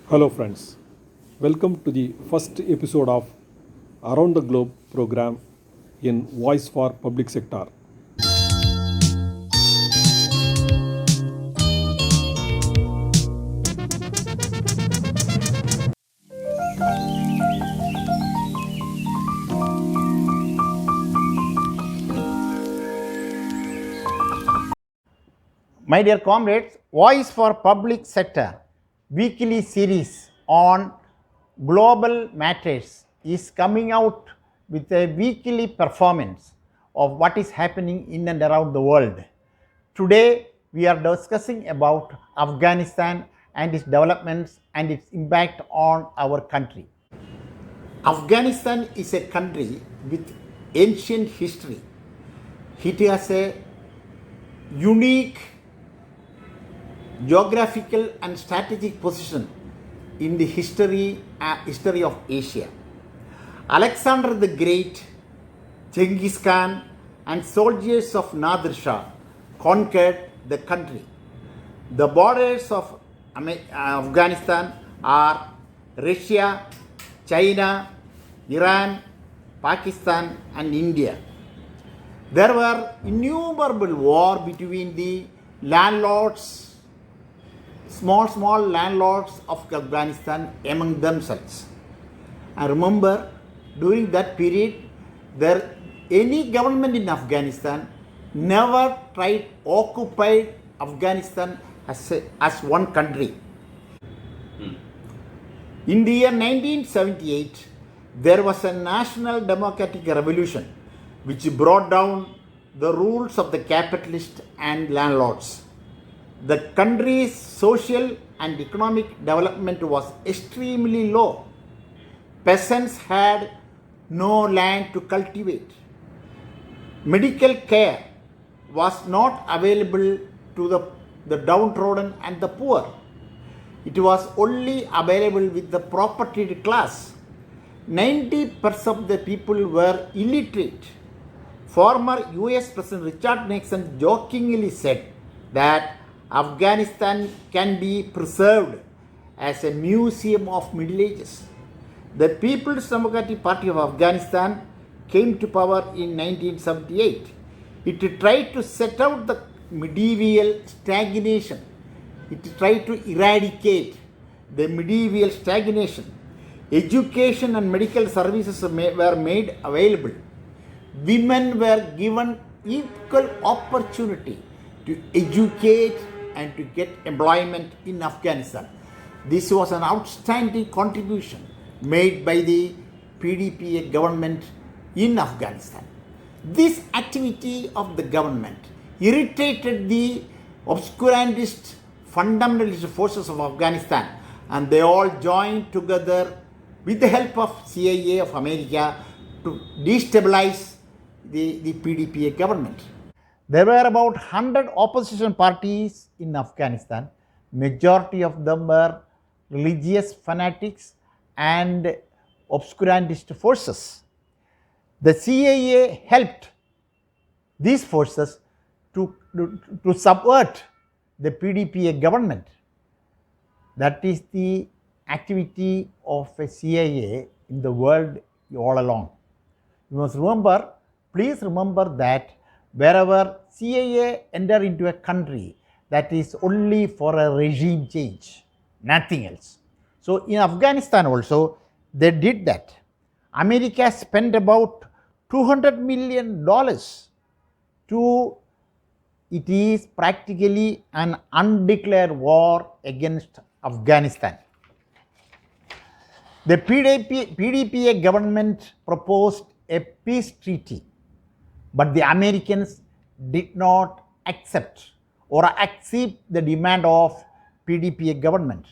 Hello, friends. Welcome to the first episode of Around the Globe program in Voice for Public Sector. My dear comrades, Voice for Public Sector weekly series on global matters is coming out with a weekly performance of what is happening in and around the world. Today, we are discussing about Afghanistan and its developments and its impact on our country. Afghanistan is a country with ancient history. It has a unique geographical and strategic position in the history of Asia. Alexander the Great, Genghis Khan, and soldiers of Nadir Shah conquered the country. The borders of Afghanistan are Russia, China, Iran, Pakistan, and India. There were innumerable wars between the landlords, small landlords of Afghanistan among themselves. I remember during that period, any government in Afghanistan never tried occupied Afghanistan as one country. In the year 1978, there was a national democratic revolution which brought down the rules of the capitalists and landlords. The country's social and economic development was extremely low. Peasants had no land to cultivate. Medical care was not available to the downtrodden and the poor. It was only available with the propertied class. 90% of the people were illiterate. Former US President Richard Nixon jokingly said that Afghanistan can be preserved as a museum of Middle Ages. The People's Democratic Party of Afghanistan came to power in 1978. It tried to set out the medieval stagnation. It tried to eradicate the medieval stagnation. Education and medical services were made available. Women were given equal opportunity to educate and to get employment in Afghanistan. This was an outstanding contribution made by the PDPA government in Afghanistan. This activity of the government irritated the obscurantist fundamentalist forces of Afghanistan, and they all joined together with the help of CIA of America to destabilize the PDPA government. There were about 100 opposition parties in Afghanistan. Majority of them were religious fanatics and obscurantist forces. The CIA helped these forces to subvert the PDPA government. That is the activity of a CIA in the world all along. You must remember, please remember that wherever CIA enter into a country, that is only for a regime change, nothing else. So in Afghanistan also, they did that. America spent about $200 million to, it is practically an undeclared war against Afghanistan. The PDPA government proposed a peace treaty, but the Americans did not accept the demand of PDPA government.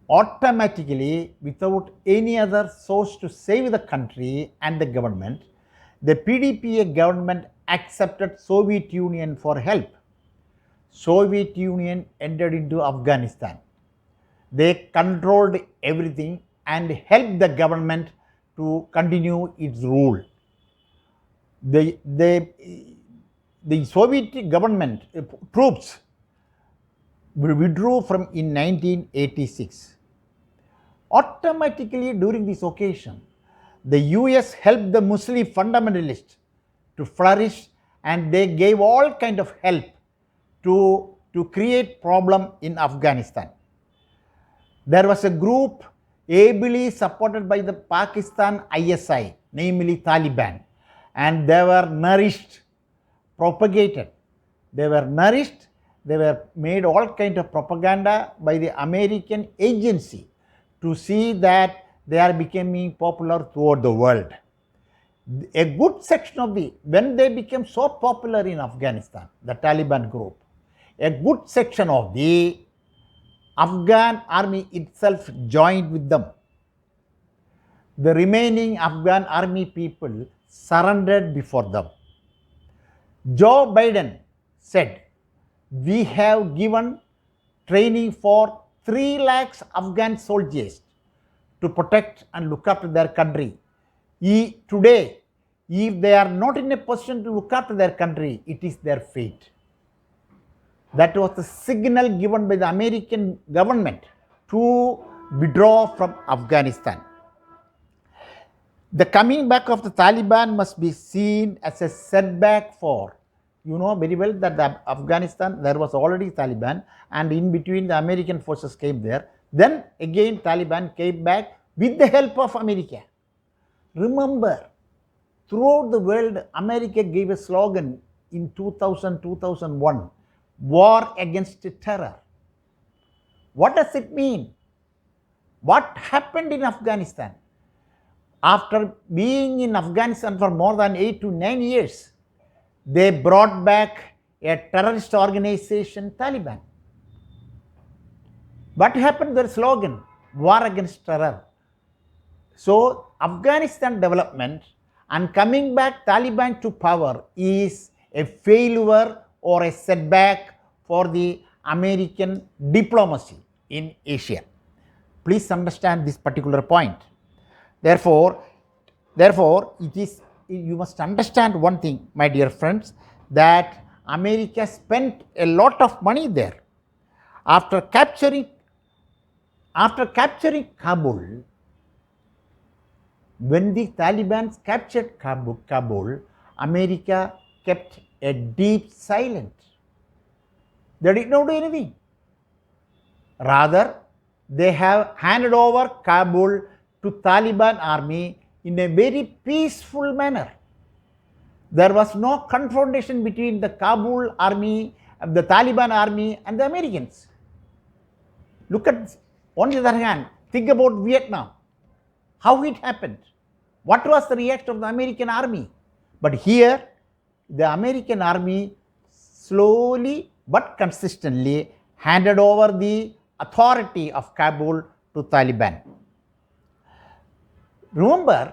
Automatically, without any other source to save the country and the government, the PDPA government accepted Soviet Union for help. Soviet Union entered into Afghanistan. They controlled everything and helped the government to continue its rule. The Soviet government troops withdrew from in 1986. Automatically during this occasion, the US helped the Muslim fundamentalists to flourish, and they gave all kind of help to create problem in Afghanistan. There was a group ably supported by the Pakistan ISI, namely Taliban, and they were nourished, propagated. They were nourished, they were made all kind of propaganda by the American agency to see that they are becoming popular throughout the world. A good section of when they became so popular in Afghanistan, the Taliban group, a good section of the Afghan army itself joined with them. The remaining Afghan army people surrendered before them. Joe Biden said, "We have given training for 3 lakhs Afghan soldiers to protect and look after their country. Today, if they are not in a position to look after their country, it is their fate." That was the signal given by the American government to withdraw from Afghanistan. The coming back of the Taliban must be seen as a setback for, you know very well that Afghanistan, there was already Taliban, and in between the American forces came there. Then again Taliban came back with the help of America. Remember, throughout the world, America gave a slogan in 2000-2001, war against terror. What does it mean? What happened in Afghanistan? After being in Afghanistan for more than 8 to 9 years, they brought back a terrorist organization, Taliban. What happened? Their slogan, war against terror. So Afghanistan development and coming back Taliban to power is a failure or a setback for the American diplomacy in Asia. Please understand this particular point. Therefore, you must understand one thing, my dear friends, that America spent a lot of money there. After capturing Kabul, when the Taliban captured Kabul, America kept a deep silence. They did not do anything. Rather, they have handed over Kabul to Taliban army in a very peaceful manner. There was no confrontation between the Kabul army, the Taliban army and the Americans. Look at, on the other hand, think about Vietnam. How it happened? What was the reaction of the American army? But here, the American army slowly but consistently handed over the authority of Kabul to Taliban. Remember,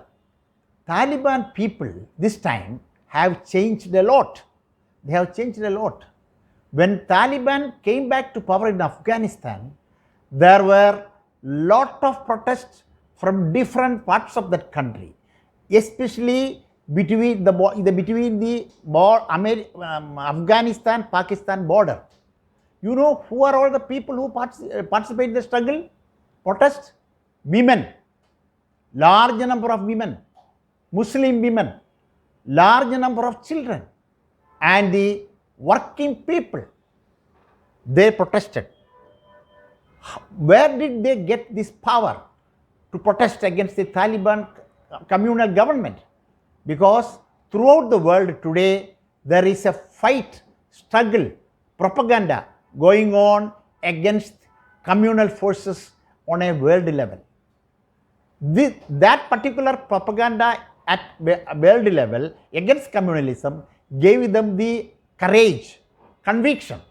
Taliban people this time have changed a lot. They have changed a lot. When Taliban came back to power in Afghanistan, there were lot of protests from different parts of that country, especially between the Afghanistan-Pakistan border. You know who are all the people who participate in the struggle, protest? Women, large number of women, Muslim women, large number of children, and the working people. They protested. Where did they get this power to protest against the Taliban communal government? Because throughout the world today, there is a fight, struggle, propaganda going on against communal forces on a world level. That particular propaganda at world level against communalism gave them the courage, conviction,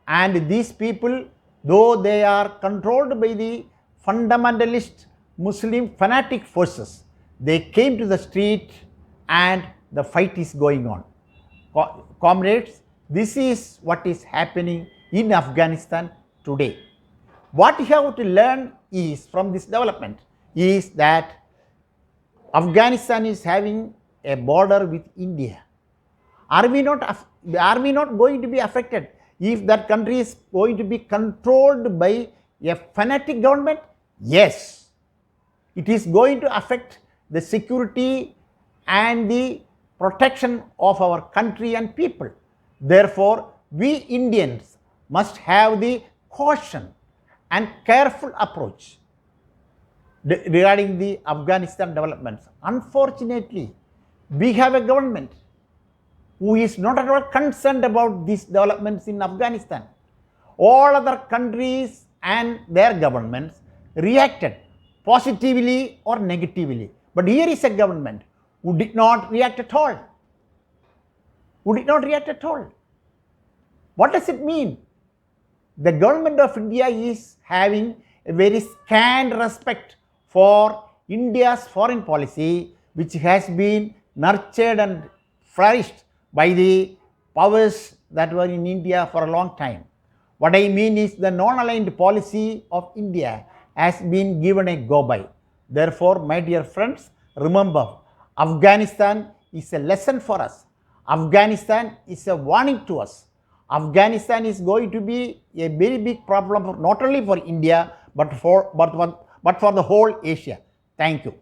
and these people, though they are controlled by the fundamentalist Muslim fanatic forces, they came to the street and the fight is going on. Comrades, this is what is happening in Afghanistan today. What we have to learn is from this development is that Afghanistan is having a border with India. Are we not going to be affected? if that country is going to be controlled by a fanatic government? Yes. It is going to affect the security and the protection of our country and people. Therefore, we Indians must have the caution and careful approach regarding the Afghanistan developments. Unfortunately, we have a government who is not at all concerned about these developments in Afghanistan. All other countries and their governments reacted positively or negatively. But here is a government who did not react at all. What does it mean? The government of India is having a very scant respect for India's foreign policy, which has been nurtured and flourished by the powers that were in India for a long time. What I mean is the non-aligned policy of India has been given a go-by. Therefore, my dear friends, remember, Afghanistan is a lesson for us. Afghanistan is a warning to us. Afghanistan is going to be a very big problem not only for India but for the whole Asia. Thank you.